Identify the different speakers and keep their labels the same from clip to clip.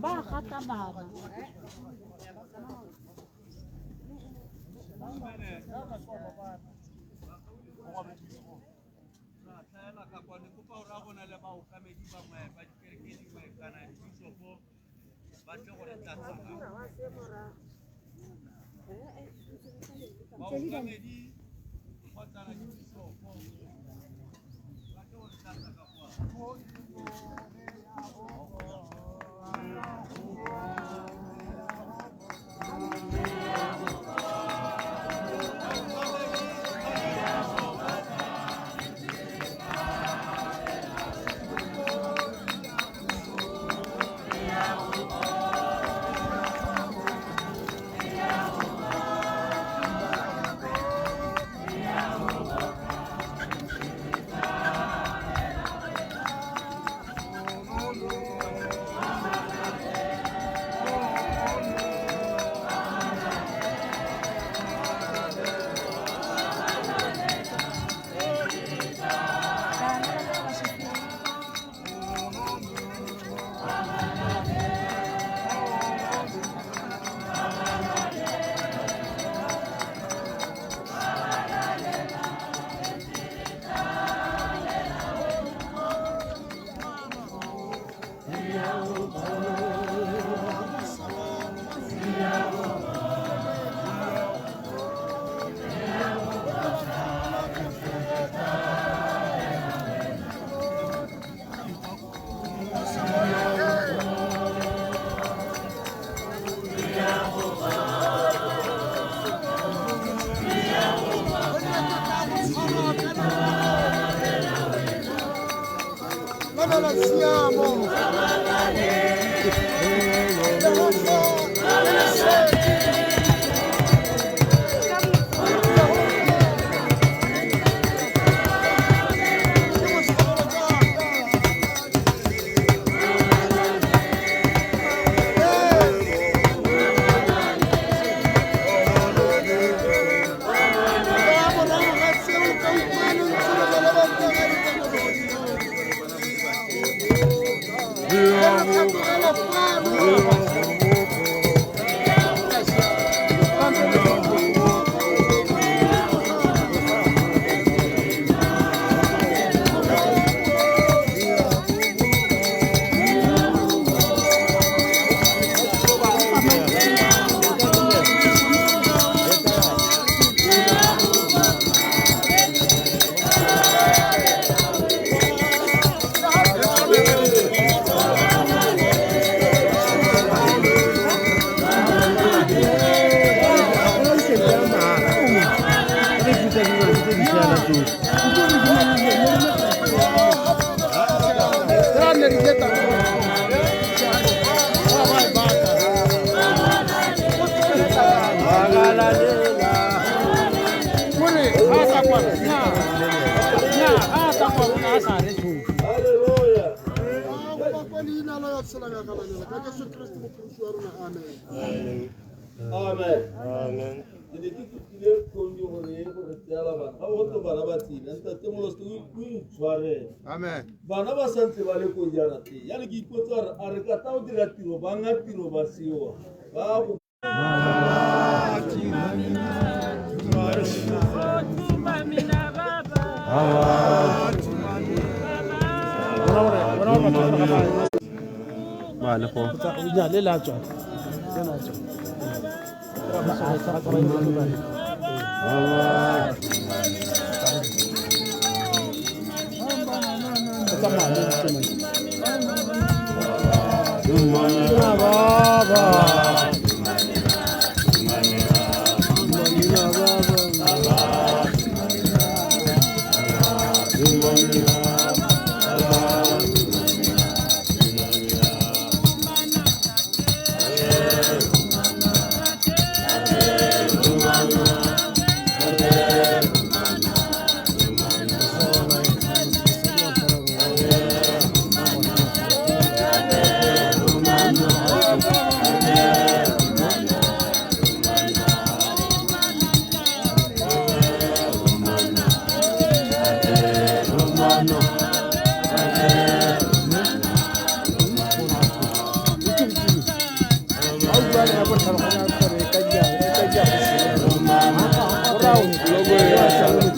Speaker 1: Bakit ka baba?
Speaker 2: Amen. Jadi kita kunjung hari berjalan, kamu tu bana bati, nanti temu lalu tu suara. Amen. Bana basan sebalik kunjung nanti. Yani kita tu arka tahu tidak tiro, bangat tiro basio. Babu.
Speaker 3: Mana po?
Speaker 4: Udah lela aja. Jangan aja. Allah.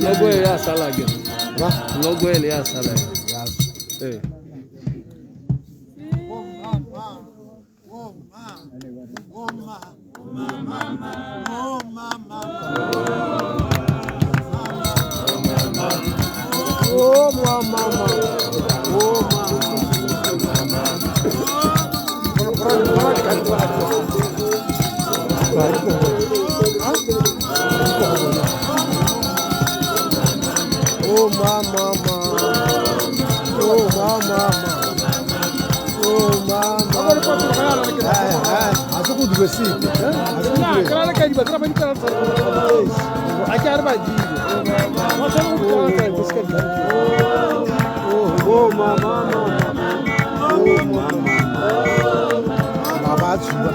Speaker 4: Logo ele ya sala again. Logo ele ya sala. Eh. Oh mama. Oh mama. Asoko dugesi. Na kana ka diba tra bani kana sa. Ake arba di. Mo sa mo ka sa biscuit. Oh mama. Oh mama. Baba chuba.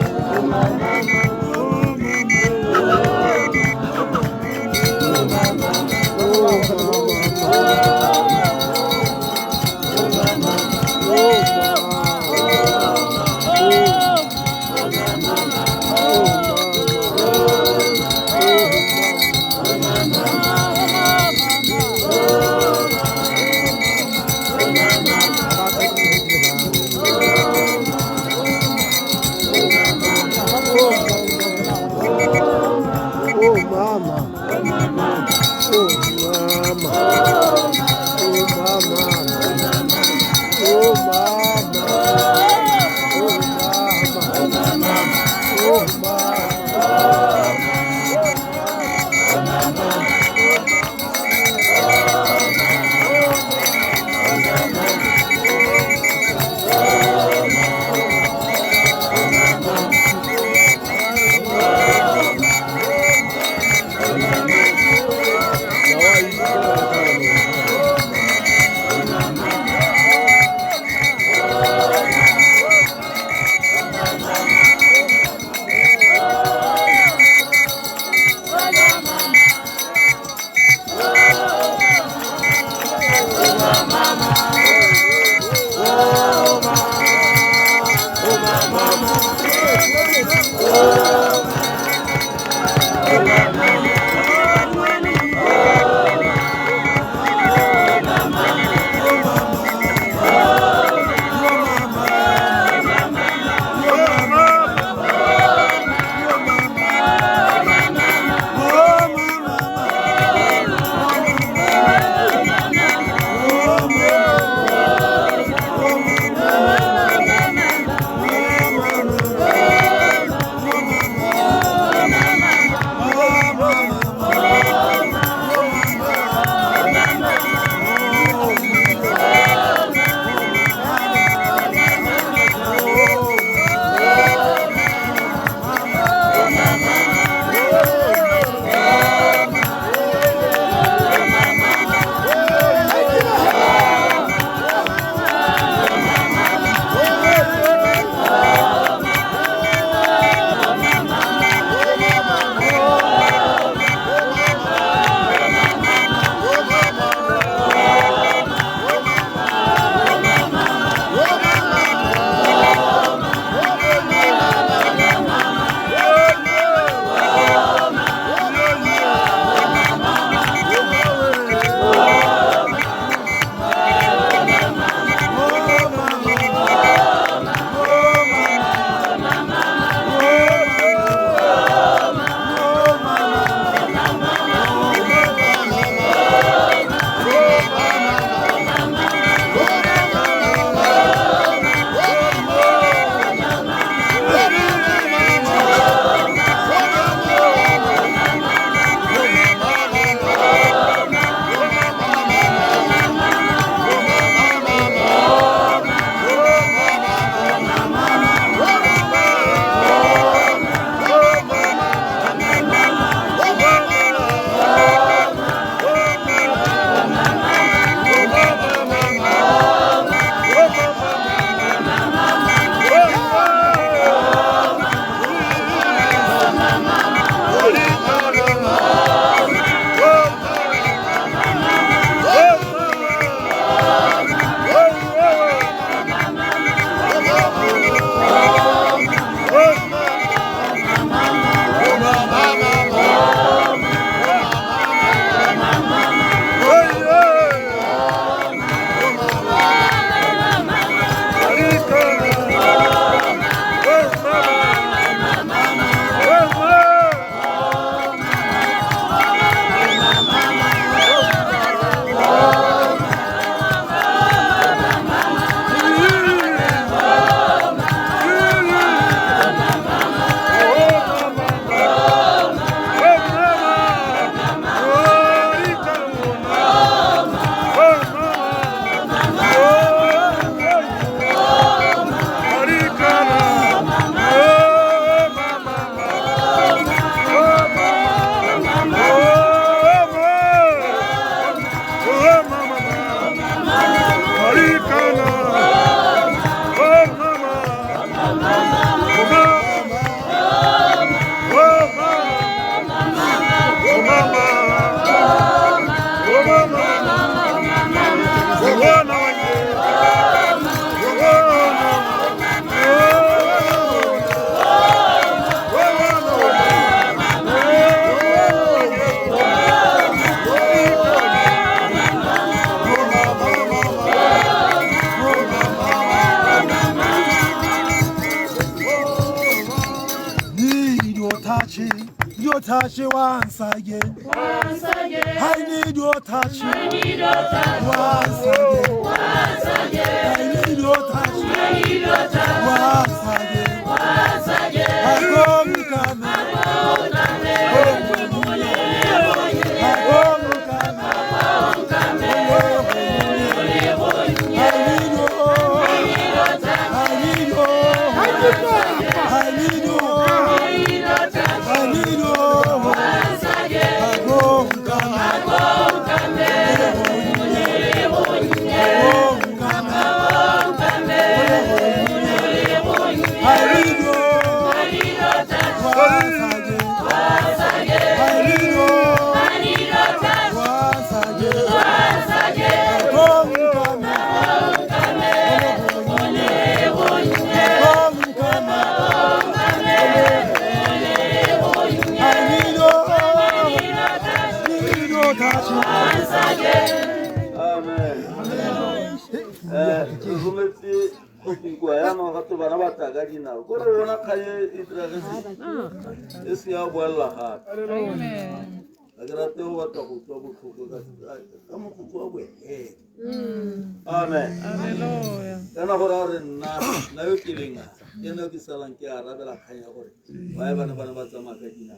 Speaker 4: touch once again.
Speaker 1: Once again.
Speaker 4: I need your touch.
Speaker 1: I need your touch.
Speaker 4: Once again.
Speaker 1: Once again.
Speaker 4: I need your touch.
Speaker 1: I need your touch.
Speaker 4: Once again.
Speaker 1: Once again.
Speaker 4: I go come.
Speaker 2: Amen. Hallelujah. Kana horare na yo kilinga. Yena ki salanki arabela khanya gore. Ba bana bana ba tsama ka dina.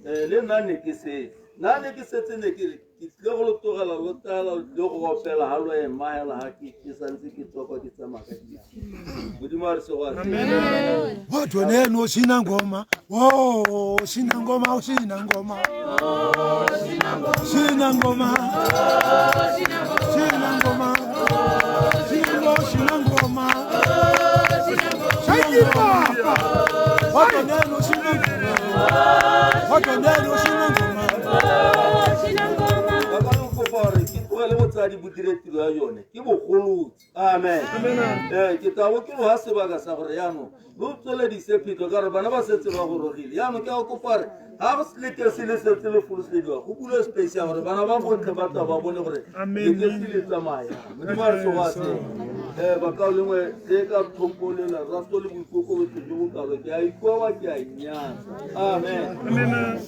Speaker 2: Le nane ke se tsene ke tlo go togela lo tala lo go fela ha lo e maela ha ki santse ke tsoko ke tsama ka dina. Modimo re se go amen.
Speaker 4: Watu neno sina ngoma. Oh, sina ngoma, sina ngoma. Sina ngoma. Sina ngoma. Sina ngoma. Watu neno sina ngoma. Watu neno sina ngoma.
Speaker 2: Le motsadi bo diretiro ya yone ke bogolo. Amen. Ke tawo ke lo ha sebaka sa gore yano lo tsole di sepito ka re bana ba setse ba go rogile yano ke a kopare ha go se ke se le setse le full studio go bula space ya gore bana ba go tle ba ba bone gore ke se le tsamaya mo ba re so wa se ba ka le ngwe le ka thompolela ra so le boikoko bo tse go ka ke a ikwa ke a inyana. Amen. Amen.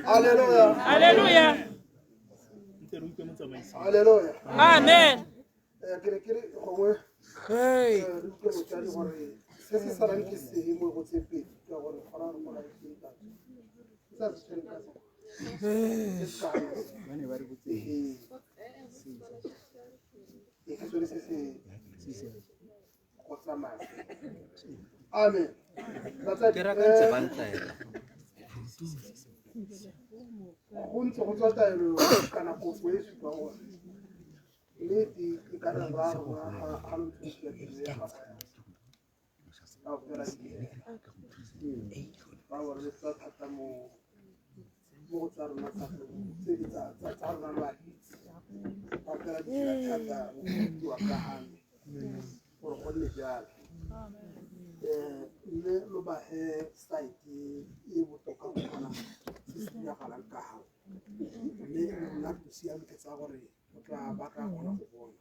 Speaker 2: Alléluia.
Speaker 1: Alléluia.
Speaker 2: Alléluia.
Speaker 1: Amen.
Speaker 2: Hey. Amen. Junto con todo el canapo fue su favor. Le di cada barro a un chico de la Power de sata mo motar na sata sita tsarna lagi. Pakara di kata tu akahan. Por kolle jal. Le lo ba he site e butoka kana. Ya kala kaha. Le na tusia ke tsagore. Ka baka kona go bona.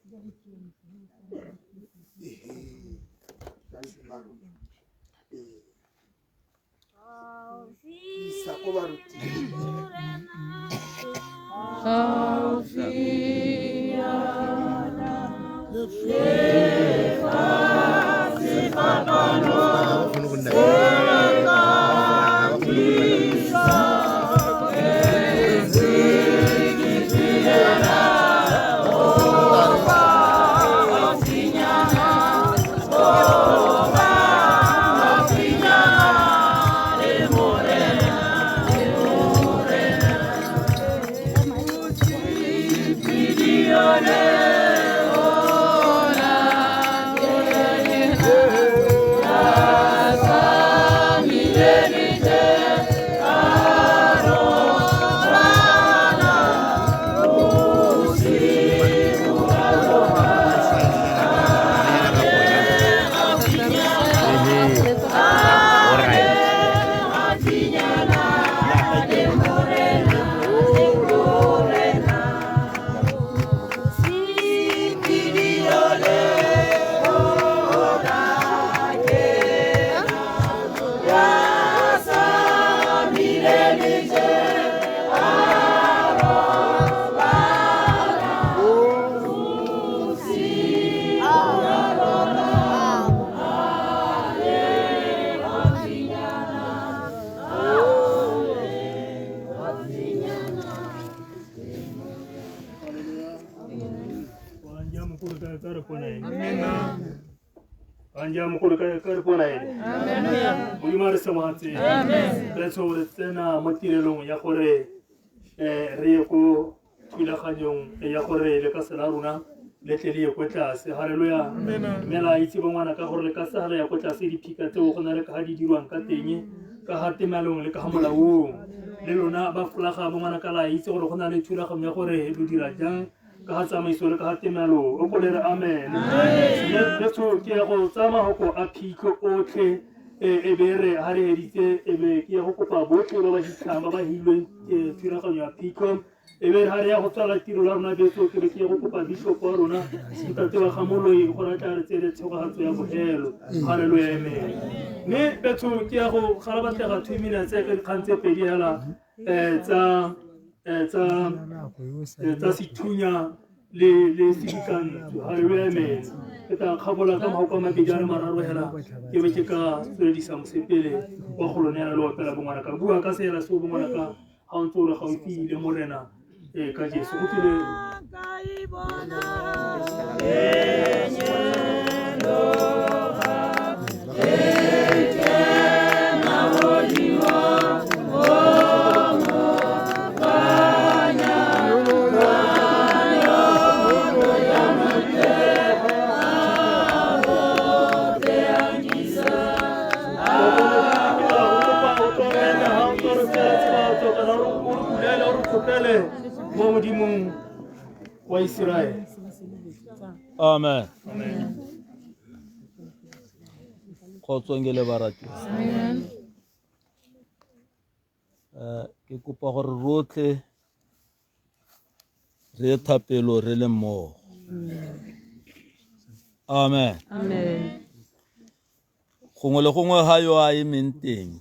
Speaker 3: Andiamo con il carbone. Amen. Buimar samati. Amen. Preso tena matirelo ya kore rieko kila kanyong ya kore le kasalaruna le teli kweta se haleluya. Amen. Mela iti bangwana ka hore le kasala ya kweta se dipika te o kona le ka hadi diruang ka tenye ka hate malong le ka hamala u. Le lona ba fulaga bangwana ka la iti gore kona le thula ga me gore lu dira jang. Kahasa maisole kahate malo okolera amen. Leso kia go tsama hoko apiko otle ebere hare herite ebe kia hoko pa botle ba hitama ba hilwe tira ka ya apiko ebere hare ya go tsala tiro la rona beso ke kia hoko pa bishop wa rona ntate wa gamolo e go rata re tsere tshoga hatso ya bohelo. Haleluya amen. Ne beso kia go galabatla ga 2 minutes e ke khantse pedi hala ta situnya le sikan haleluya amen. Eta khabola ka mahoko ma bijana mararo hela ke be ke ka tsedi sa msepele wa kolonela lo pela bongwana ka bua ka sela so bongwana ka ha ntse re gaufi le morena ka Jesu go tile wa Israel.
Speaker 5: Amen. Amen. Khotsongele barati. Amen. ke kopa gore rotlhe re ye thapelo re le mmogo. Amen. Gongwe le gongwe ga yo a emeng teng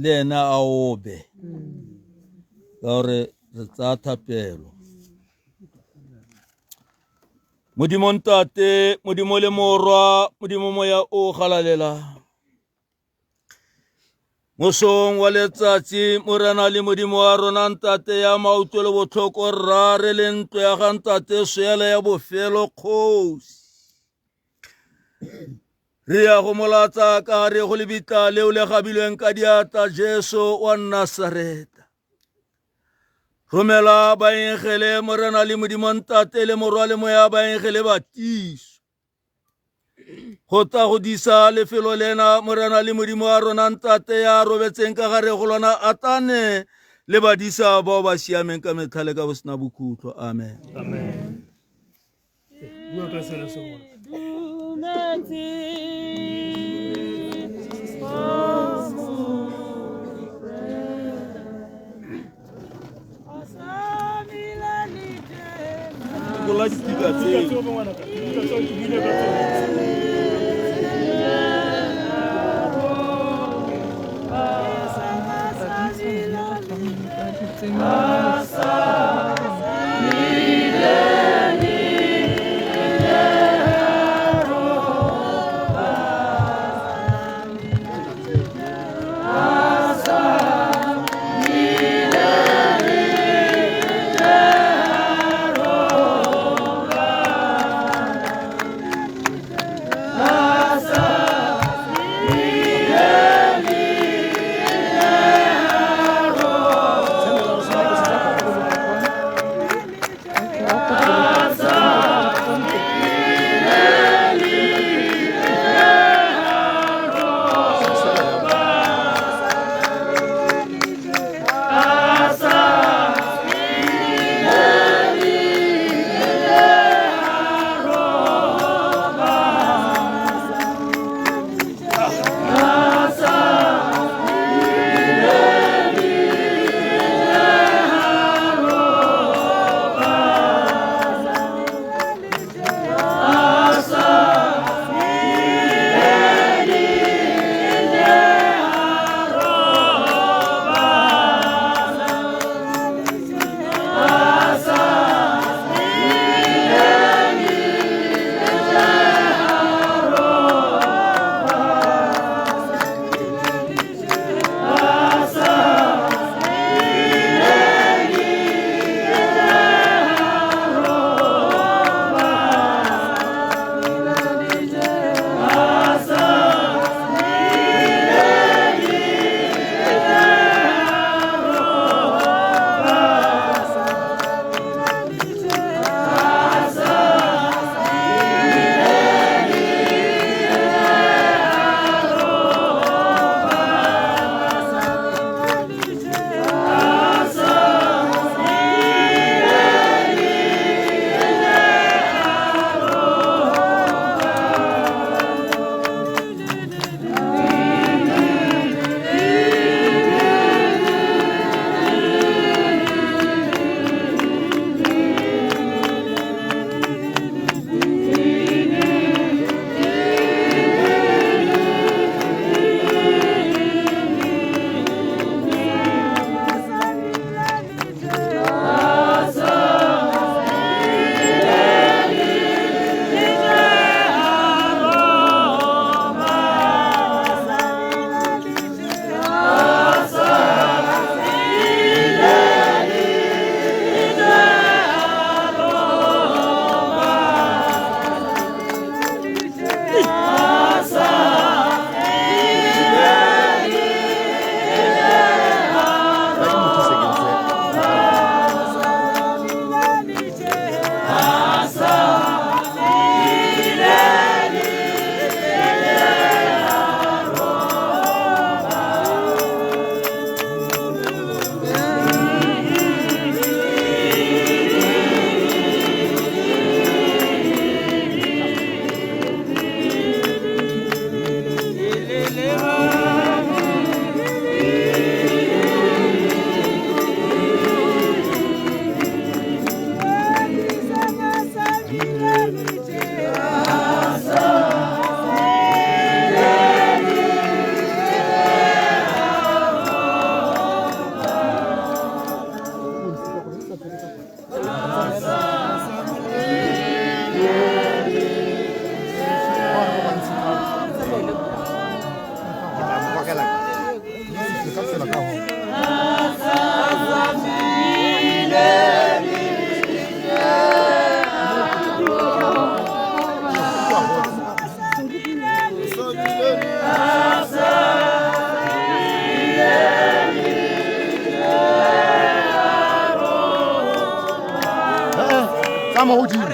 Speaker 5: le ena a obe ka gore re tsaya thapelo. Modimo Ntate, Modimo le Morwa, Modimo Moya o galalela. Mosong wa letsatsi Morena le Modimo wa rona Ntate ya mautlo le botlhoko rra re le ntlo ya ga Ntate Seela ya bofelo kgosi. Re ya go molatsa ka gare go lebitla leo le gabilweng ka diatla Jesu wa Nazareta. Romela baengele Morena le Modimo Ntate le Morwa le Moya baengele batiso. Go tla go disa lefelo lena Morena le Modimo wa rona Ntate ya robetseng ka gare go lona atane le badisa bao ba siameng ka metlhale ka bo sena bokhutlo. Amen.
Speaker 3: Amen. Bua ka selo se ngwana.
Speaker 4: Kama hujini.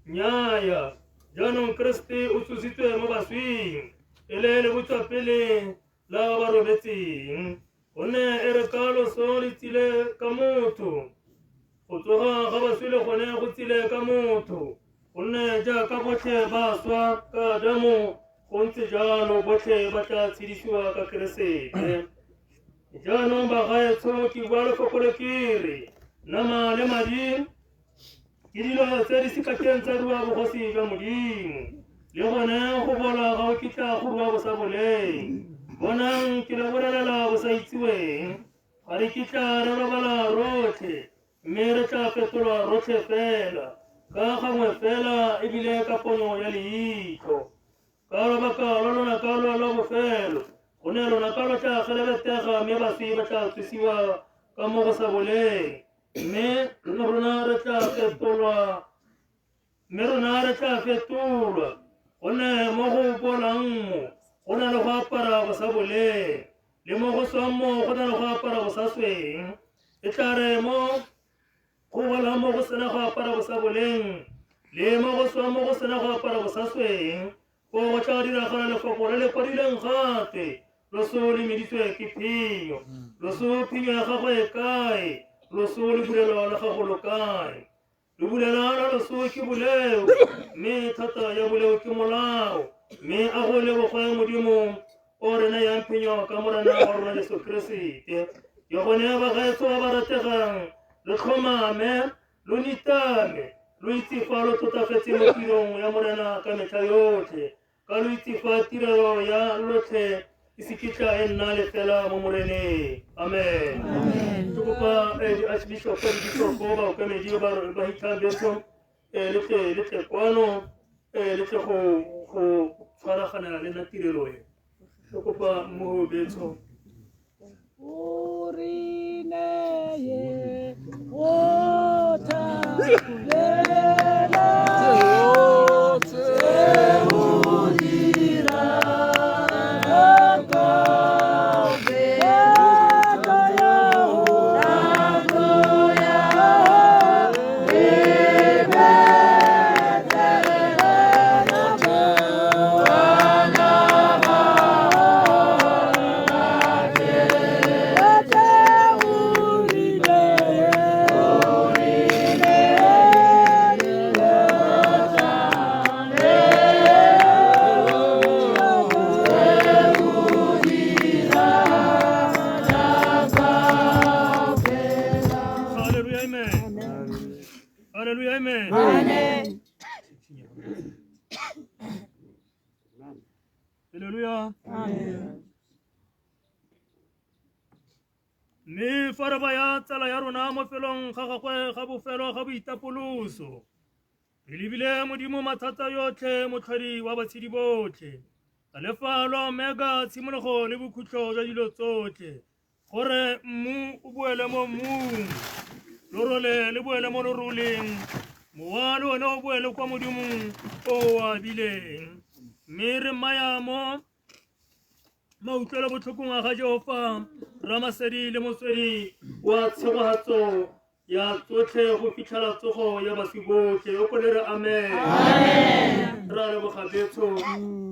Speaker 3: Nyaya, Janon Christi ususite mabaswi, elele butapele la barobeti, one erekalo solitile kamutu, utuha kabaswile kone kutile kamutu, one jaka bote baswa kadamu, konti jano bote bata tiriswa kakrese, Janon bagaye soki wala fokolekiri, nama lemadi, Kidilo seri sikakenza ruwa bukosi gamudimu. Lehona kubola gawakita kurwa busabole. Bonan kilabura la busaitiwe. Harikita rabala rote. Mereta petula rote fela. Kaka mwe fela ibile kaponyo yali ito. Karabaka lona kalo lobo felo. Onelo na kalo ta khalebetega mebasi bata tusiwa kamo busabole. Me ronarata fetula ona moho bolang ona lo hapara basabole le moho somo ona lo hapara basaswe etare mo wala moho sana hapara basabole le moho somo sana hapara basaswe ko chari ra khala le ko le parilen khate rasuli miditwe kipiyo rasul piya khawe kai Rasul bulelo la kholokai lubulelo la rasul kibuleo me tata ya buleo kimolao me agole wo khoy mudimu orena yampinyo kamara na orna Yesu Kristi yo khone ba gaiso baratega le khoma me lunitame luiti falo tutafeti mutiro ya morena kametayote kaluiti fatiro ya lote isikita enale tela momurene amen amen tukupa archbishop Bishop Boba kama jiba bahita beso lete kwano lete ko farakhana lena tireloye tukupa mu beso
Speaker 1: urine ye wota lela
Speaker 3: Haleluya. Amen. Ni farabaya tsala ya rona mo felong ga gagwe ga bofelo ga boitapoloso. Bilibile modimo mathata yotlhe motlhodi wa batshedi botlhe. Alefalo mega tshimologo le bokhutlo jwa dilo tsotlhe. Gore mmu o boele mo mmung. Lorole le boele mo loroleng. Mowa le one o boele kwa modimong o a bileng. Mme re maya mo mautlwela botlhokong a ga Jehova Ramasedi le motswedi wa tshegogatso ya tsotlhe go fitlhela tsogo ya baswi botlhe o kolere amen. Ra le bogatsetso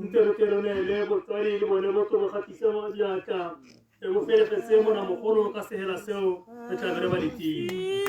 Speaker 3: ntse re telonele botswadi le bone bo tlo go gatisa mo diatla e go felefetse mona mogolo ka segela seo re tla re ba letile.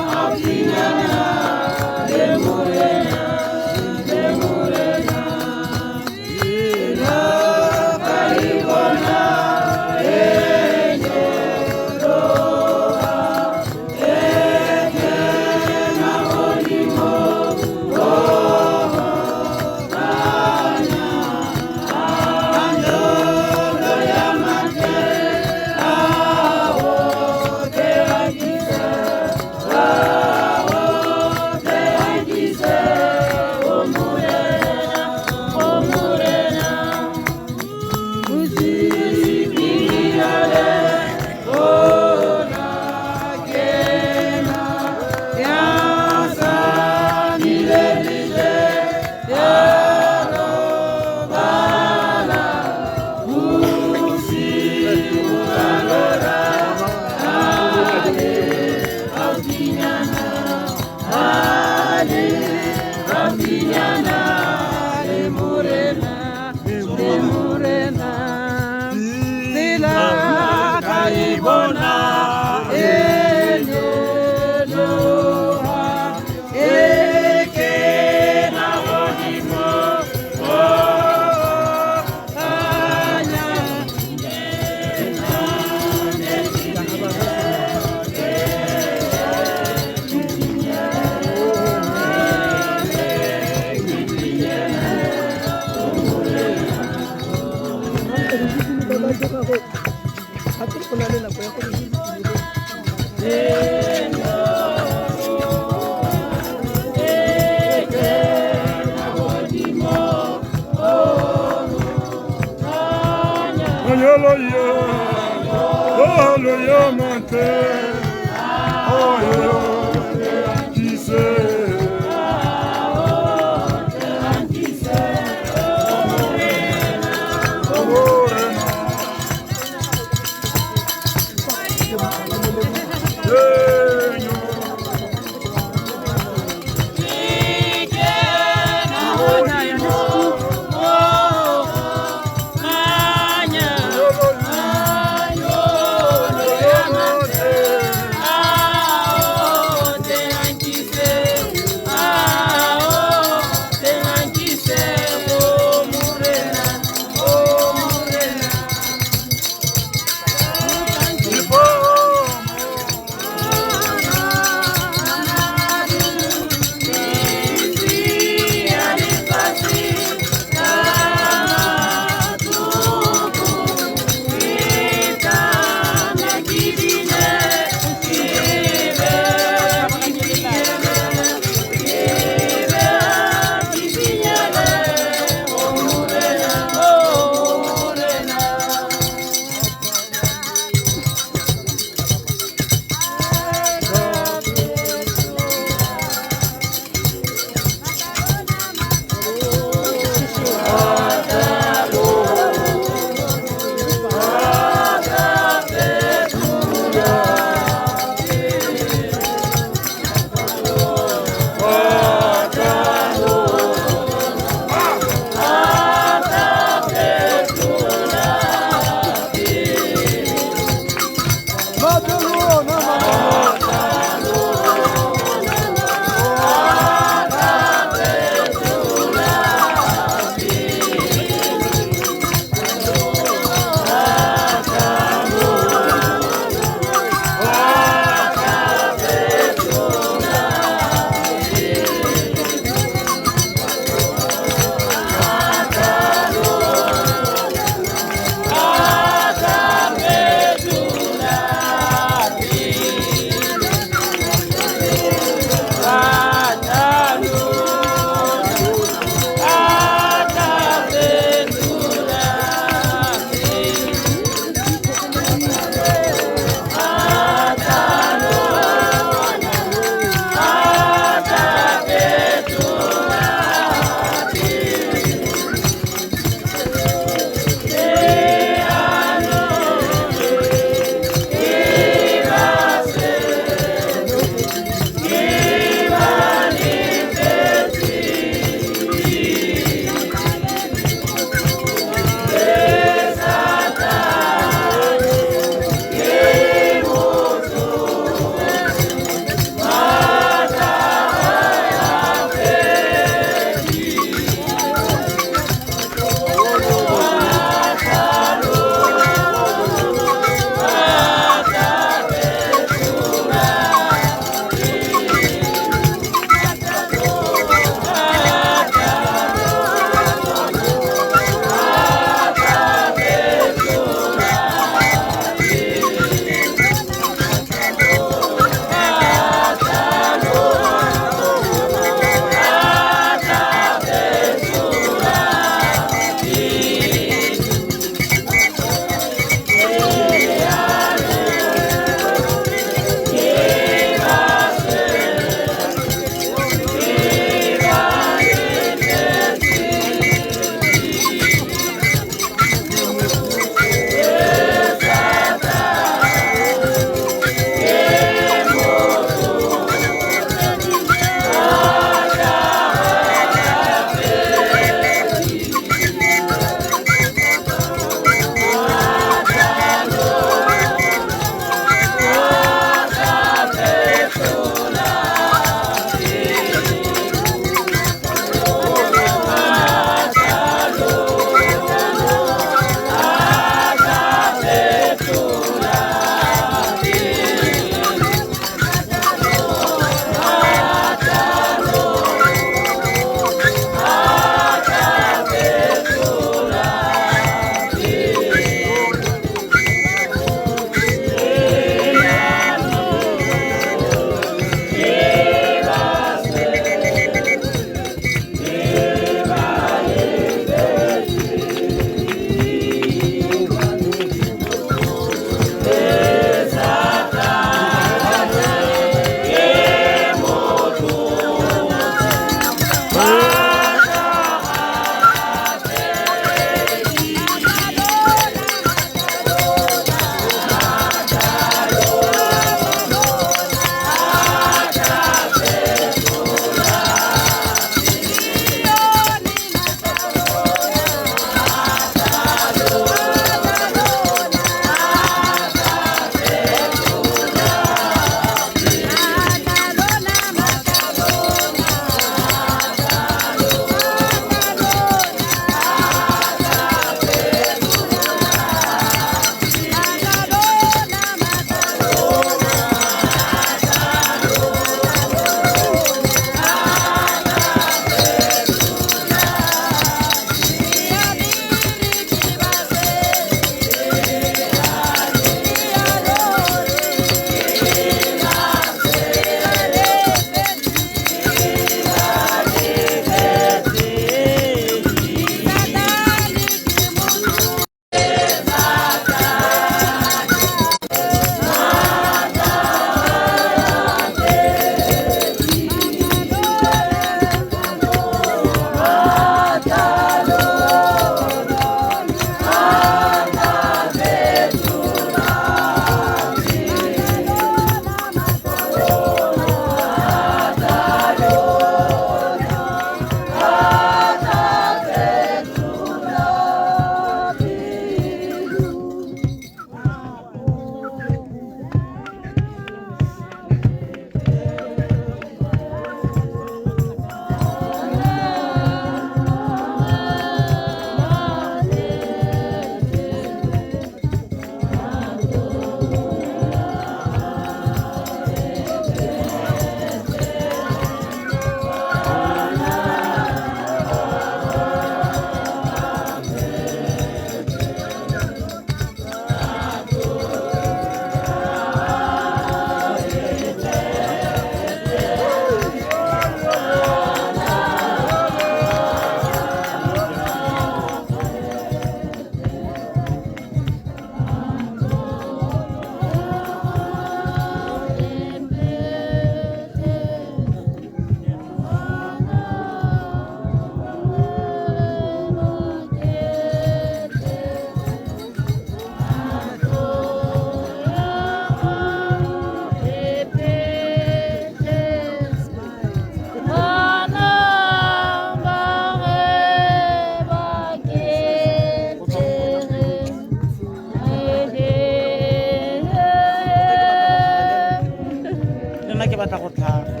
Speaker 4: batla go tlhaga.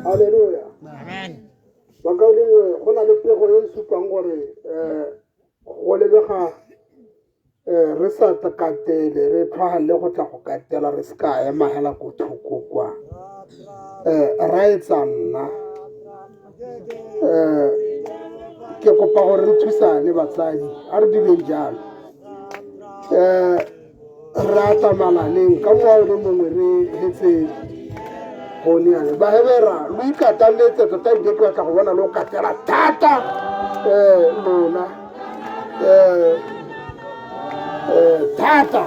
Speaker 4: Hallelujah. Amen. Bakauding go na le pego e supang gore go lebega re sa takatele re tlhagale go tla go katela re ska ema hela go thoko kwa ra etsa nna ke kopa gore re thusane batsadi a re dileng jalo ra tamalaneng ka moao le mongwe re hetse Boniane ba hebera lo ikataletse tota e ke batla go bona lo katela thata lona thata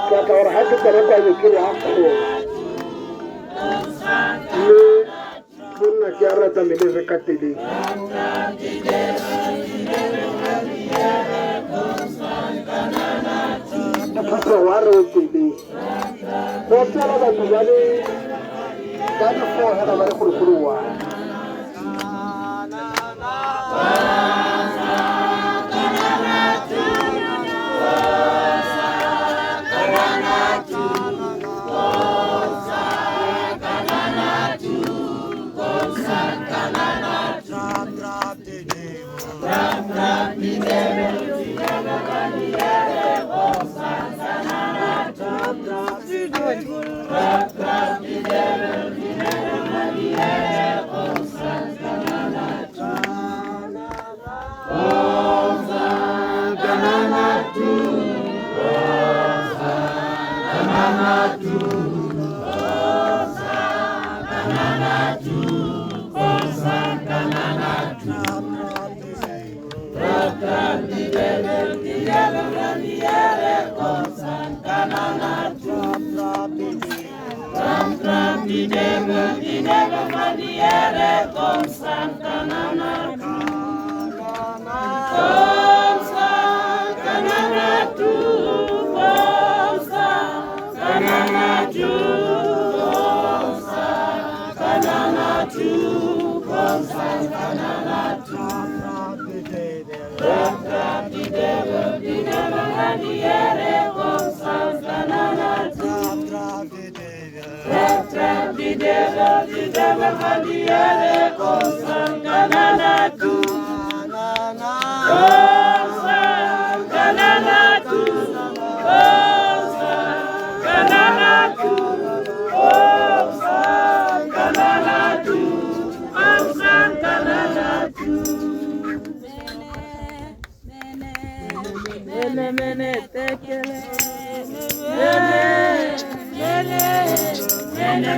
Speaker 4: ka gore ha ke tsena kwa ke ya go le nna ke a rata mele re kateleng wa re teleng go tsela batho ba le four hela ba le kgolokgolowa
Speaker 1: Mene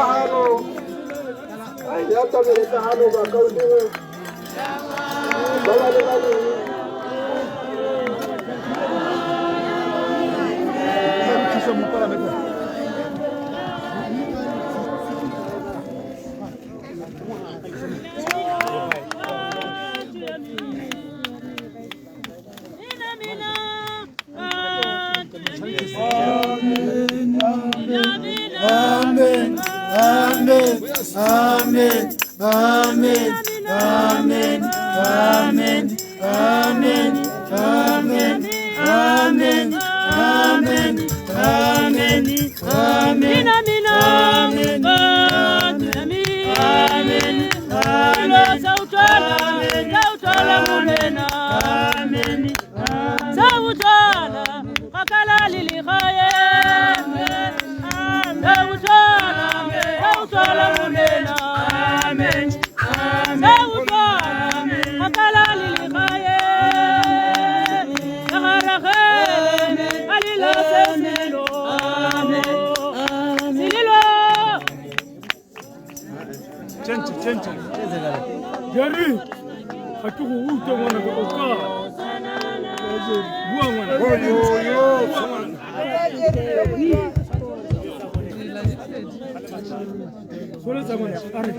Speaker 4: hano. Ya tamereka hano bakaudinga. Baba baba.
Speaker 1: Amen. Amen. Amen. Amen. Amen. Amen. Amen. Amen. Amen. Amen. Amen. Amen.
Speaker 3: Gari, hatuku uto mwana kutoka. Buang mwana. Sole zaman ya. Ari.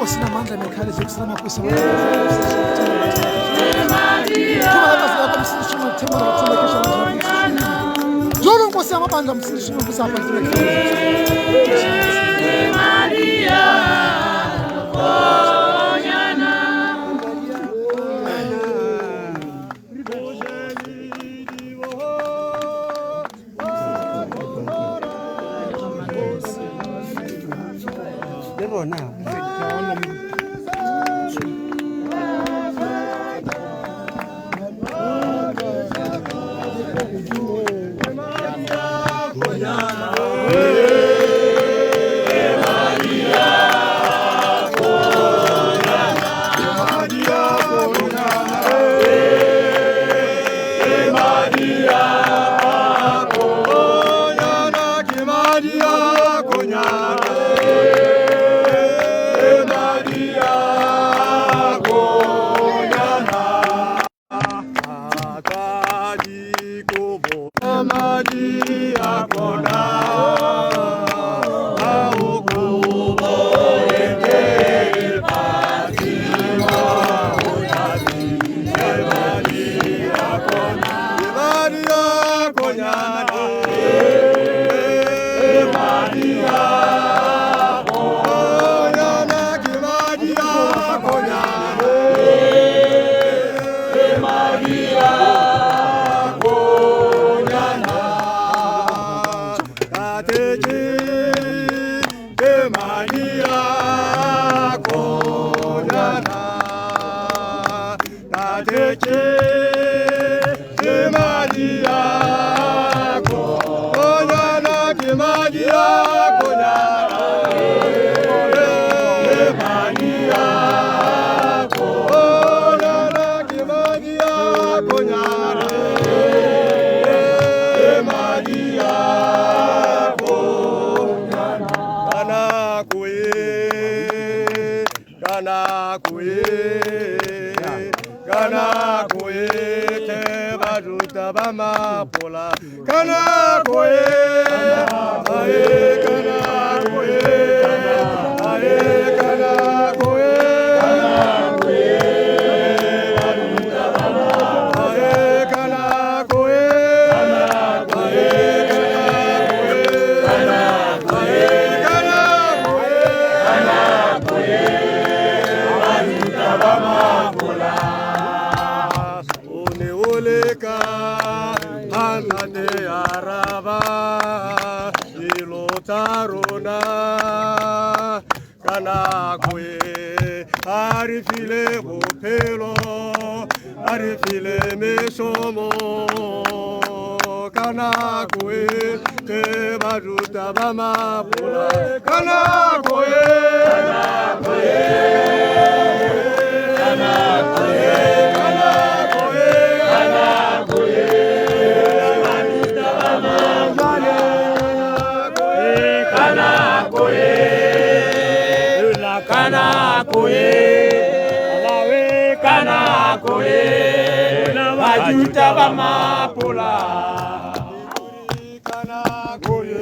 Speaker 1: Sina manda mekali zikisema kusema Jolo ngosi amabandla msishimo kusapha Maria
Speaker 6: kana koe ke baruta ba mapula kana koe
Speaker 7: Bajuta ba mapula
Speaker 6: kana koe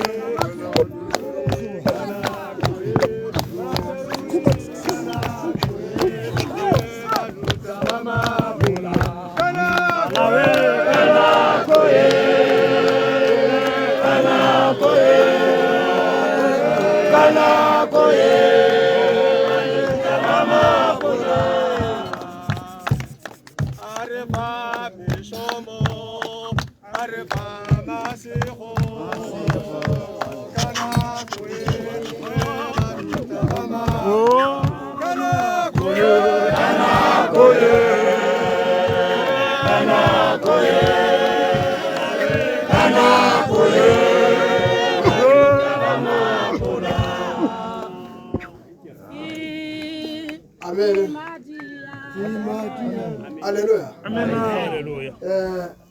Speaker 4: Hallelujah.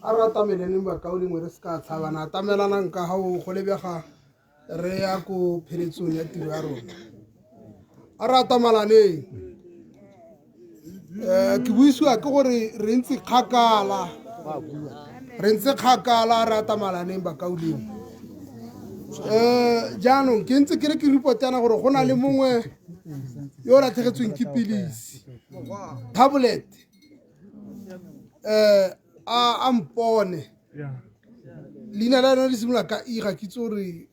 Speaker 4: A rata meleneng ba kaolengwe re se ka tshabana atamelanang ka ga o go lebega re ya ko pheletsong ya tiro ya rona a rata malaneng ke buisiwa ke gore re ntse kgakala re rata malaneng ba kaoleng jaanong ke ntse ke re ke report-ana gore go na le mongwe yo o latlhegetsweng ke pilisi tablet a mpone leina la yona le simolola ka ira ke itse gore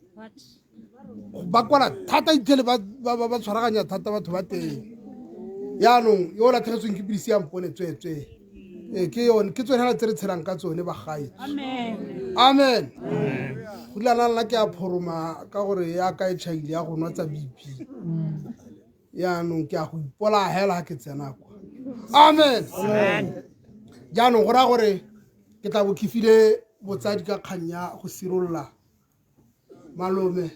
Speaker 4: ba kwala thata itlhele ba tshwaraganya thata batho ba teng yaanong yo o latlhegetsweng ke pilisi ya mpone tswetswe ke tsone hela tse re tshelang ka tsone bagaetso amen go dilana nna ke a phoroma ka gore ya ka e tšhaile ya go nwa tsa bp yaanong ke a go ipola hela ke tsena kwa amen jaanong go raya gore ke tla bo ke file botsadi ka kgang ya go sirolola malome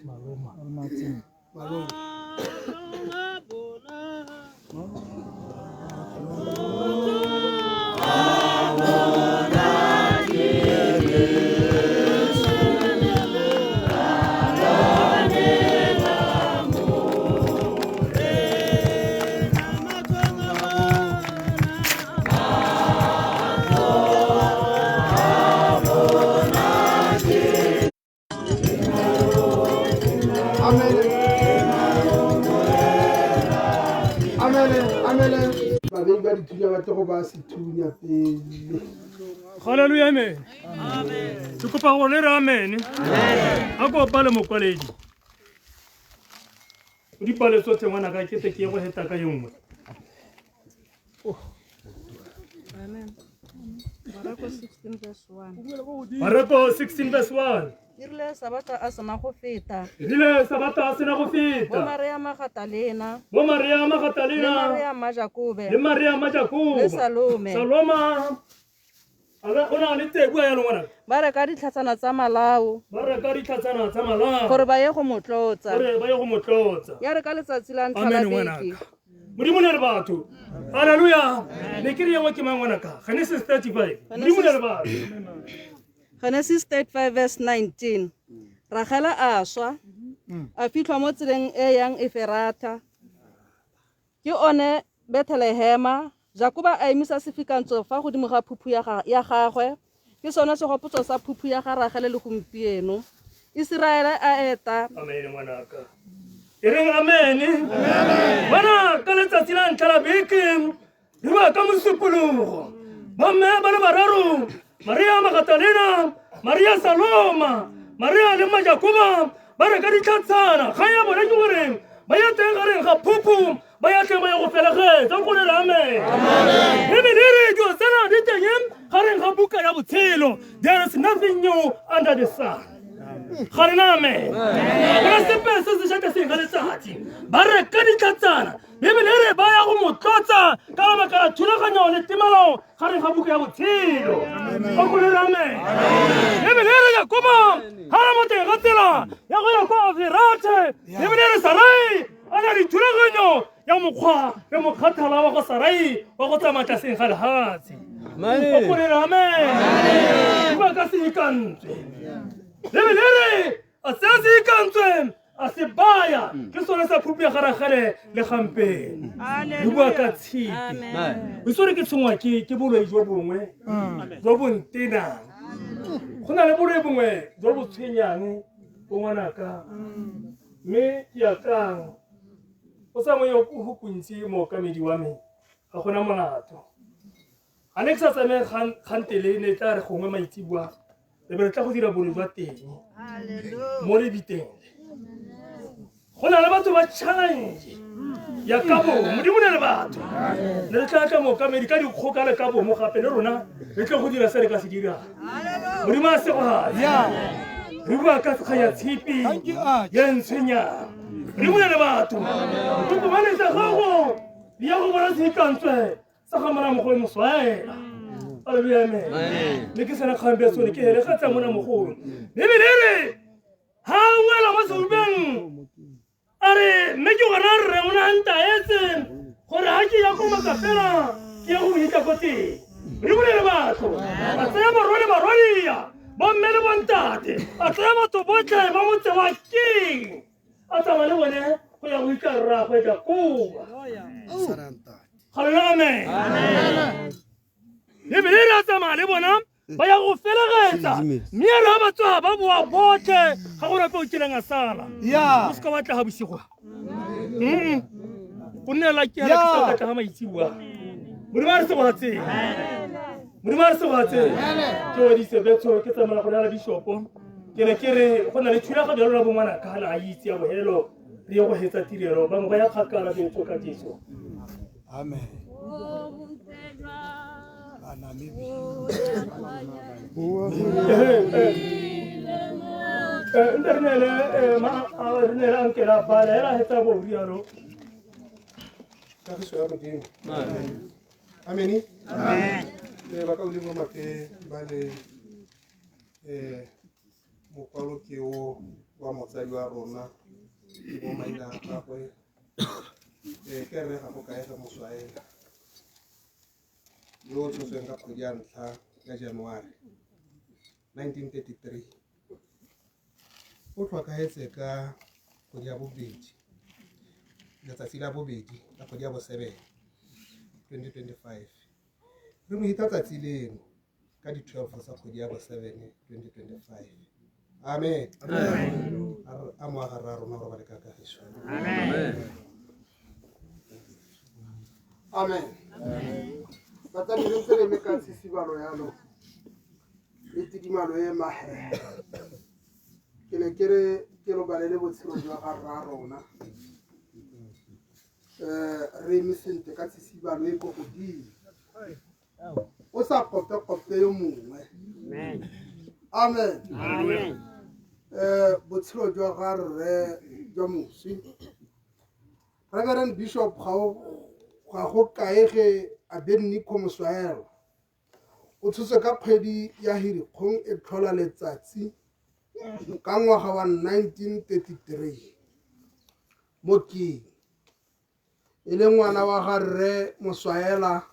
Speaker 3: Hallelujah, amen. Tukupa gore re amen. Ako pale mokwaledi. Di pale tsotlhe ngwana ka kete ke go heta ka yongwe.
Speaker 8: Amen. Marako 16 verse 1.
Speaker 3: Marako 16 verse 1.
Speaker 8: Irile sabata asena go feta.
Speaker 3: Irile sabata asena go feta.
Speaker 8: Bo Maria Magdalena.
Speaker 3: Bo Maria Magdalena.
Speaker 8: Le Maria Majakube.
Speaker 3: Le Maria Majakube.
Speaker 8: Le Salome.
Speaker 3: Saloma. Ala ona le te bua ya lona.
Speaker 8: Ba re ka ditlhatsana tsa malao.
Speaker 3: Ba re ka ditlhatsana tsa malao.
Speaker 8: Gore ba ye go motlotsa.
Speaker 3: Gore ba ye go motlotsa.
Speaker 8: Ya re ka letsatsi la ntlha la beke.
Speaker 3: Modimo le batho. Hallelujah. Ne ke re wa ke mangwana ka. Genesis 35. Modimo le batho.
Speaker 8: Genesis 35 verse 19. Rachela a swa. A fitlhwa mo tseleng e yang Eferata. Ke one Bethlehema. Jakoba a emisa sefikantsho fa godimo ga phuphu ya gagwe. Ke sone segopotso sa phuphu ya ga Rachel le gompieno. Israele a eta.
Speaker 3: Amen ngwanaka. Ireng amen. Bana ka letsatsi la ntlha la beke. Di ba ka mosupologo. Bomme ba le bararo. Maria Magdalena, Maria Saloma, Maria le Majakoba, ba re ka ditlhatsana. Ga ya bona ke gore ba ya teng gareng ga phuphu. Ba ya teng ba ya go felegetsa go le amen. Amen. Ebile go tsena di teng gareng ga buka ya botshelo. There is nothing new under the sun. Amen. Ba se pese se shaka se ga letsatsi. Ba re ka ditlhatsana. Ebile re ba ya go motlotsa ka ba ka thulaganyo le timalo gareng ga buka ya botshelo. Go le amen. Ebile ya koba hara mo teng ga tsela ya go ya kwa Everata le Mnere Sarai ana di thulaganyo ya mokgwa ya mokgathala wa go Sarai wa go tsamaya seng ga lehatsi o porela amen ba ka se ikantswe le a se ikantswe a se baya ke sone sa phupu ya garagale le gampeng le bua ka tshipi o sore ke tshongwa ke boloi jo bongwe jo bontenang go na le boloi bongwe jo bo tshwenyang bo ngwanaka mme ke akang o sa mo yo go hukuntsi mo kamedi wa me ga gona molato a ne ke sa tsame gantele ne tla re gongwe maitsibua le be re tla go dira boloi jwa teng mo lebiteng go na le batho ba challenge ya kabo modimo le batho le tla tla mo kamedi ka dikgoka le kabo mo gape le rona re tla go dira se re ka se dira modimo a se go ha re bua ka tsaya tshipi ya ntshenya modimo le batho ke go bana sa gago ya go bona se ikantswe sa ga mara mo go moswaela aleluya amen le ke sana khambe tsone ke hele ga tsa mona mo go lebelele ha ngala mo subeng are me ke gona re mona nta etse gore ha ke ya go makapela ke go hita kote re bole batho a tsaya barole ba mmele bontate a tsaya batho botle ba motse wa king a tsama le bone go ya go ikarra go ja kuba haleluya amen lebele ra tsama le bona ba ya go felegetsa mme ra ba tswa ba boa botle ga go rape o kileng a sala o ska batla ga bosigwa go nne la ke ra ka ga maitsibua modimo re se batse ke o di se betso ke tsamaya go la bishopo ke ne ke re go na le thula ga bjalo la bo ngwana ka la a itse ya bohelo re go hetsa tirelo bangwe ba ya kgakala be tsoka Jesu
Speaker 1: amen
Speaker 3: Internele anche la balera e stavo via.
Speaker 4: Ameni. Amen. Ba ka ulimo make bale mo kwalo ke o wa motsadi wa rona mo maina a go ke re ga go kae ga moswaela yo tsoseng ka kgwedi ya ntlha ya January 1933 o tlhokagetse ka kgwedi ya bobedi letsatsi la bobedi ka kgwedi ya bo 7 2025 re mo hita tsatsi leno ka di 12 sa kgwedi ya bo 7 2025 amen a mo aga ra rona go ba le ka kagiso amen batsadi re ntse re le ka tsisibalo yalo e tidimalo e mahe ke ne ke lo balele botshelo jwa ga rra rona re emisente ka tsisibalo e go godimo o sa kope yo mongwe amen botshelo jwa ga rre jwa moswi Reverend Bishop ga go kaege Abednego Moswaela o thuse ka kgwedi ya Hirikgong e tlhola letsatsi ka ngwaga wa 1933 mo ke e le ngwana wa ga rre Moswaela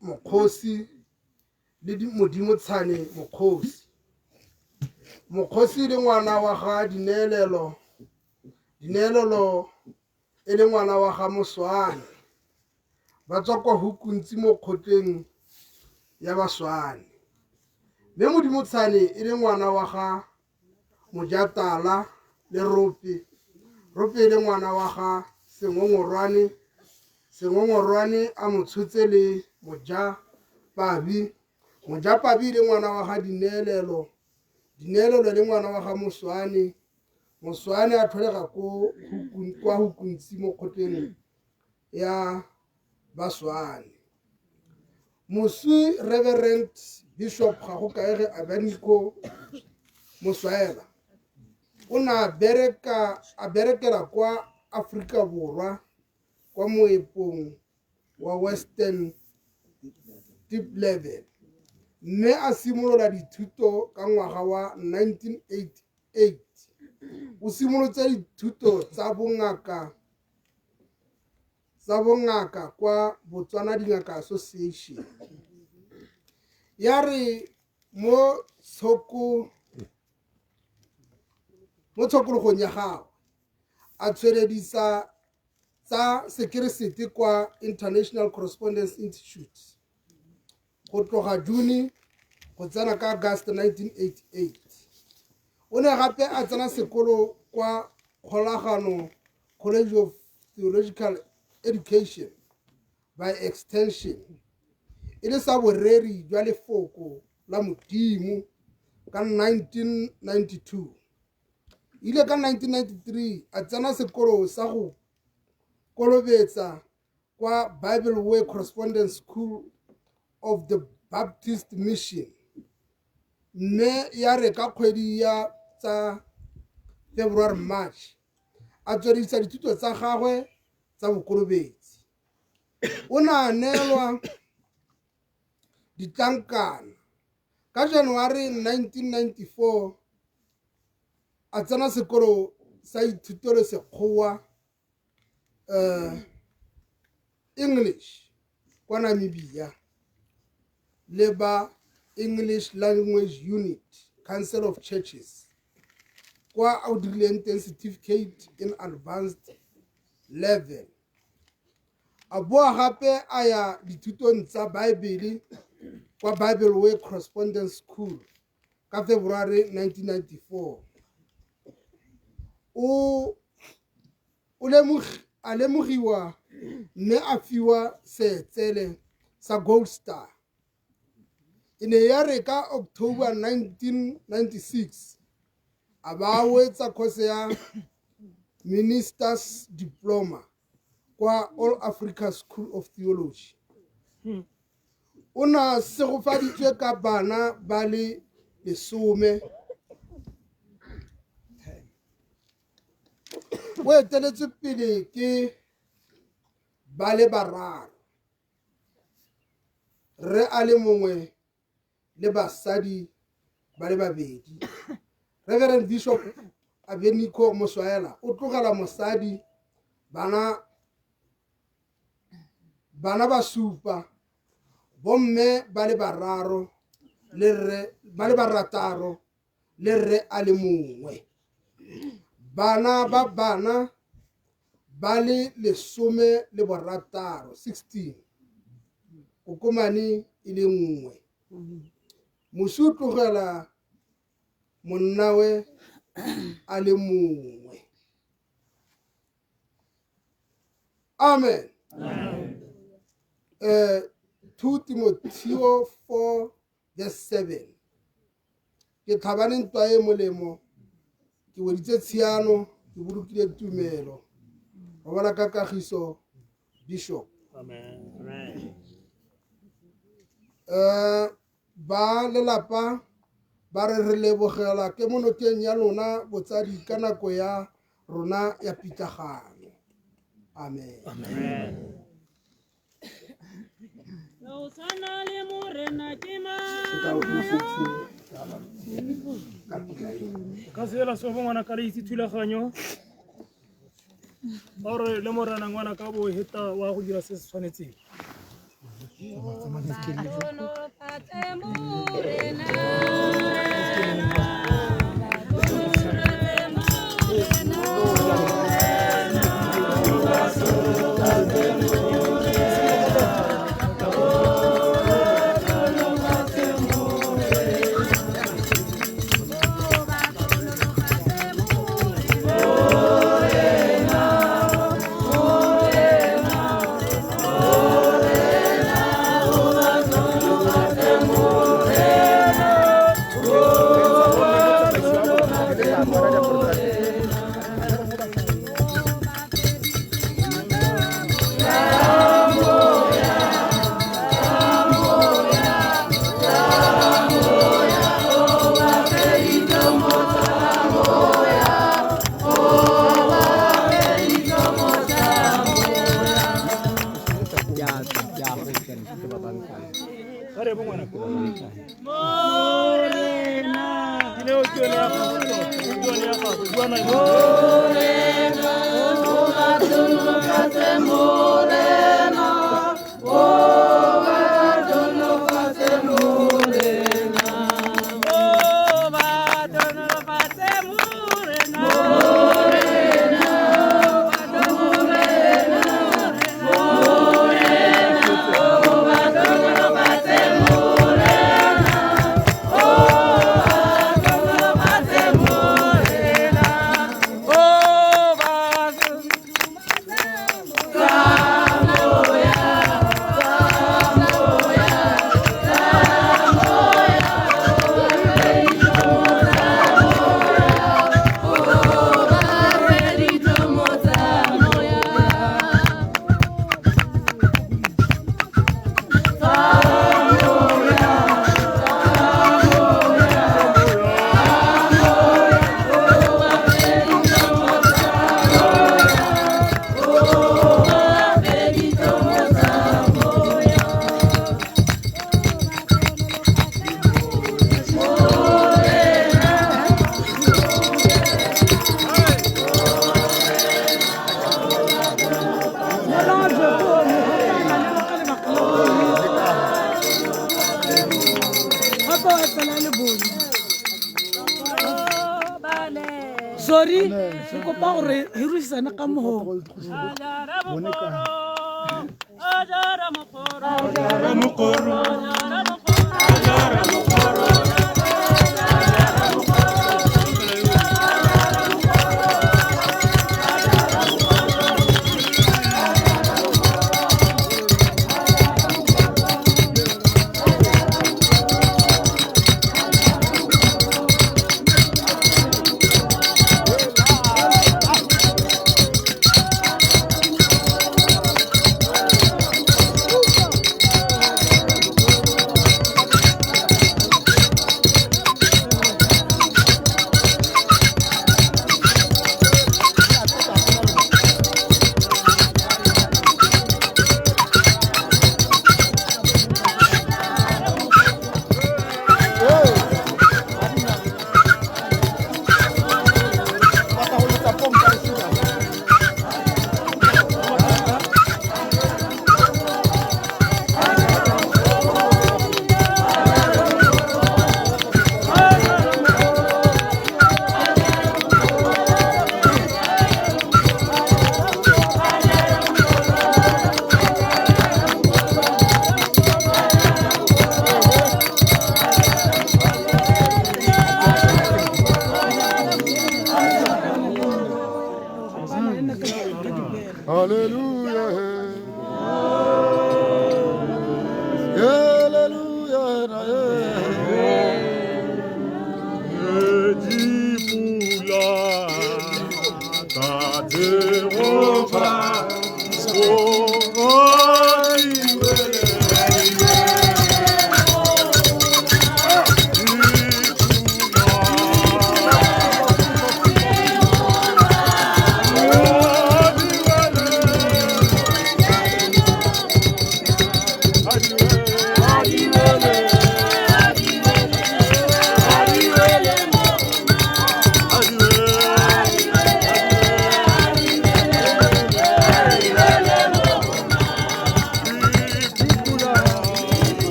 Speaker 4: mokgosi le modimo tshane mokgosi le ngwana wa ga dineelelo e le ngwana wa ga Moswane ba tswa kwa hukuntsi mo kgotleng ya Baswane mme modimo tshane e le ngwana wa ga Mojatala le Rope e le ngwana wa ga Sengongorwane a motshotse le Mojapabi le ngwana wa ga Dineelelo le ngwana wa ga Moswane a tlholega kwa hukuntsi mo kgotleng ya Baswane moswi Reverend Bishop ga go kaege Abednego Moswaela o na berekela kwa Afrika Borwa kwa moepong wa Western Deep Level mme a simolola dithuto ka ngwaga wa 1988. O simolotse dithuto tsa bongaka kwa Botswana Dingaka Association. Ya re mo tshokologong ya gagwe a tsweledisa tsa sekeresete kwa International Correspondence Institute go tloga June go tsena ka August 1988. O ne gape a tsena sekolo kwa Kgolagano College of Theological Education by extension e le sa boreri jwa lefoko la Modimo ka 1992. Ile ka 1993 a tsena sekolo sa go kolobetsa kwa Bible Way Correspondence School of the Baptist Mission, mme ya re ka kgwedi ya tsa February March a tsweledisa dithuto tsa gagwe tsa bokolobetsi. O ne a neelwa ditlankana ka January 1994 a tsena sekolo sa ithutelo sekgowa English kwa Namibia le ba English Language Unit Council of Churches kwa o dirileng teng certificate in advanced level. A boa gape a ya dithutong tsa Bible kwa Bible Way Correspondence School ka February 1994. A lemogiwa mme a fiwa seetsele sa Gold Star. E ne ya re ka October 1996 a ba wetsa course ya Minister's Diploma kwa All Africa School of Theology. O na segofaditswe ka bana ba le 10. O eteletswe pele ke ba le bararo, re a le mongwe le basadi ba le babedi. Reverend Bishop Abeniko Moswaela o tlogela mosadi bana ba supa, bomme ba le barataro le re a le mongwe. Bana ba le 16 kokomane e le nngwe. Mosi o tlogela monnawe a le mongwe. Amen. 2 Timothy 4:7. Ke tlhabane ntwa e molemo, ke weditse tshiano, ke bolokile tumelo. Go bala ka kagiso Bishop.
Speaker 3: Amen.
Speaker 4: Ba lelapa ba re lebogela ke monoteng ya lona botsadi ka nako ya rona ya pitagano. Amen.
Speaker 3: Amen. Ka sela so ngwana ka itse thulaganyo ba re le morana ngwana ka bo heta wa go dira se se tshwanetseng.
Speaker 1: Sorry, ke kopa gore hirisana ka moho.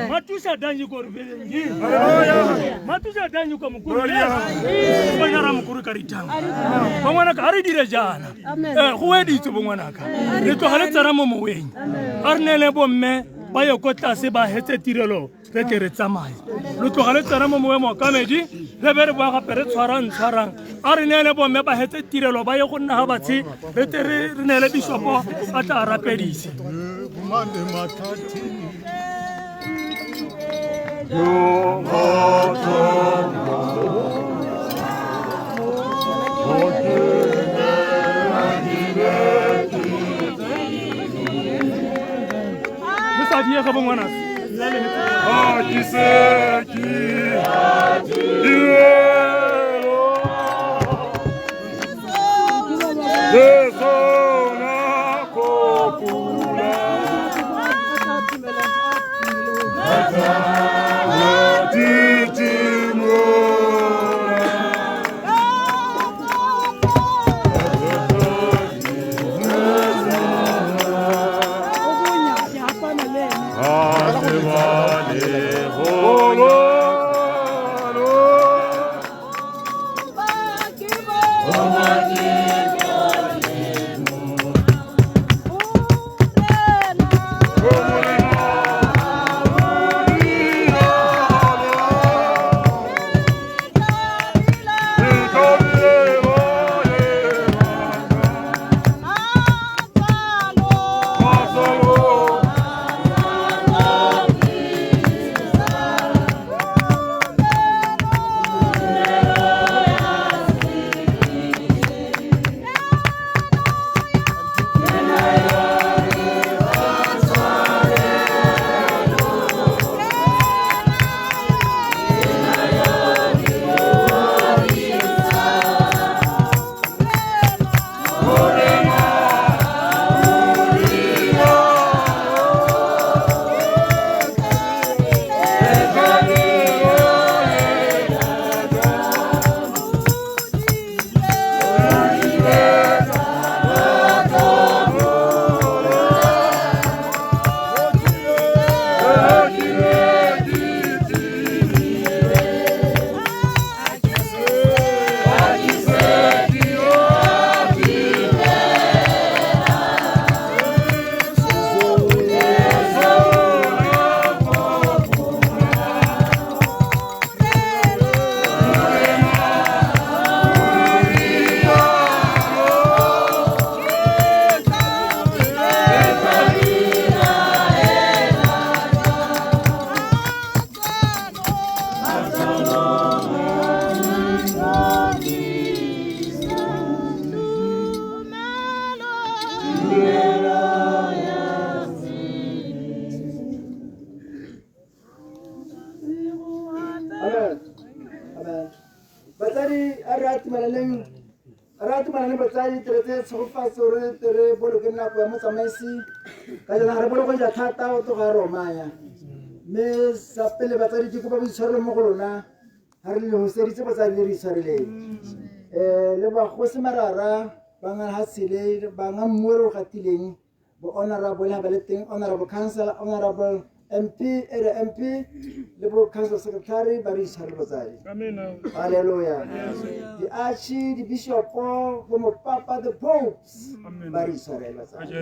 Speaker 3: Matusha danyi ko rubengi. Matusha danyi ko mukuru. Banyara mukuru karitanga. Bangwana ka ari dire jana. Huwedi to bangwana ka. Nito haletsara mo mowenyi. Arnele bomme bayo kota se ba hetse tirelo. Petere tsamai. Luto haletsara mo mowe mo kameji. Lebere ba ga pere tshwarang. Arnele bomme ba hetse tirelo bayo go nna ha batsi. Petere rnele bishopo ata rapedisi.
Speaker 6: Mande matati. Arat mana bacayi terus sofa sore terus boleh kena apa macam Messi. Kalau hari boleh kau jatah tahu tu karo Maya. mme sa pele batsadi ke kopa boitshwarelo mo go lona ga re le hoseditse batsadi le re itshwareleng le bagosi marara ba nga ha tshele ba nga mmue re o gatileng bo honorable ha ba le teng honorable council honorable MP area MP le bo council secretary ba re itshwarele batsadi hallelujah the archie the bishop bo mopapa the popes ba re itshwarele batsadi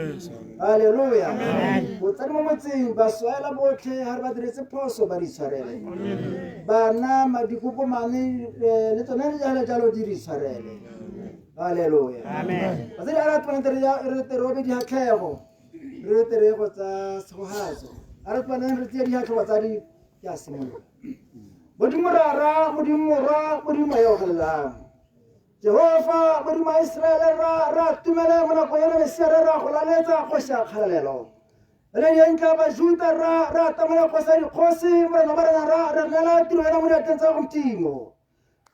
Speaker 6: hallelujah botsadi mo motseng ba swela botlhe ha re ba diretse phoso ba re itshwarele bana madikokomane le tsona le jalo di re itshwarele hallelujah amen batsadi a re tshwanetse re robe di hatlego re terego tsa segohatso a re tshwanetse re tse di hatlego batsadi ke a simolola modimo yo galelang Jehova modimo wa Israele ra tumele mo nako ya mesiare ra go laletsa go sha kgalalelo le yentla ba juta ra tamela go sa dikgosi mo re ra nela tiro ya mo di tentsa go mtimo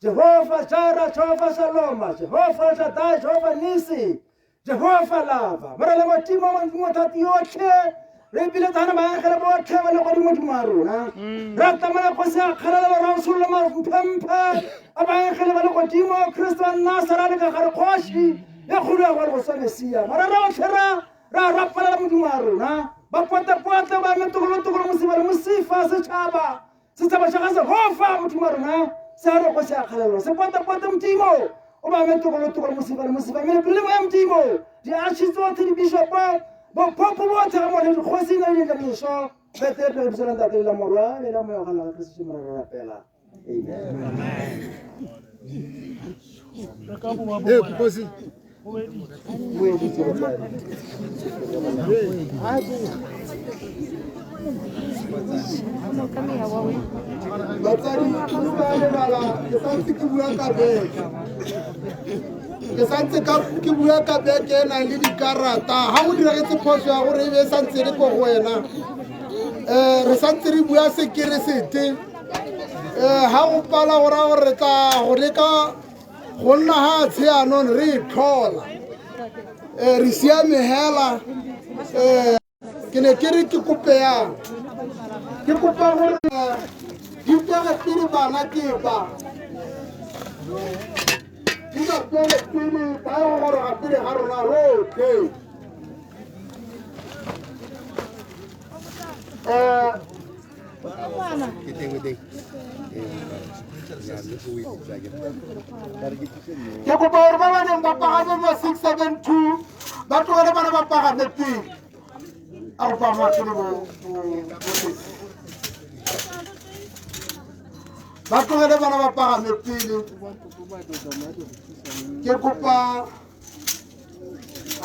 Speaker 6: Jehova Jara Jehova Shalom Jehova Shaddai Jehova Nisi Jehova Lava mo re le motimo mo thati yotlhe re bile tsana ba ga bo tlhaba le go di modimo a rona ra tamela go sa kgalalelo ra usulla ma mpempa aba ga le ba le go dimo Kristo Nasara le ka gare khoshi e khulu ya go sa mesia mara ra otlhera ra rapala modimo a rona ba pota ba metogolo musifa setšhaba sa ga Jehova modimo a rona sa re go sa kgalalelo se pota modimo o ba metogolo musifa me le mo modimo di architect di bishop bo popo bo tsa mo le go se na le ka moso bete pe bisana ta la morwa le la mo ga la ka se mo ra pela amen
Speaker 4: Kosi. Batsadi ba le bala ke santse ke bua ka beke ke santse ke bua ka beke na le dikarata ha o diretse phoso ya gore e be santse le go wena re santse re bua security ha o pala gore re tla go leka go nna ha tsheanong re itlhola re siame hela ke ne ke re ke kopeyang ke kopa gore di pega tiri bana ke ba di ba pega tiri ba gore ga tiri ga rona rotlhe ke kopa gore ba ba neng ba pagame mo 672 ba tlogele bana ba pagame pele a go pamatele ba tlogele bana ba pagame pele ke kopa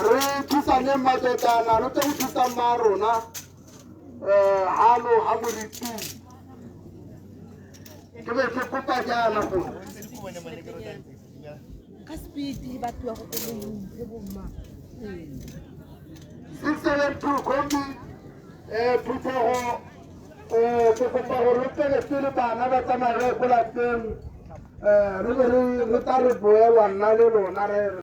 Speaker 4: re thusaneng matlotana re tle go thusa ma rona halo ha moriti ke be ke kopa jana go ka speed ba twa go le bomma 672 kombi putego ke kopa gore re tle le bana ba tsamaya go la teng re tla re boelwa nna le lona re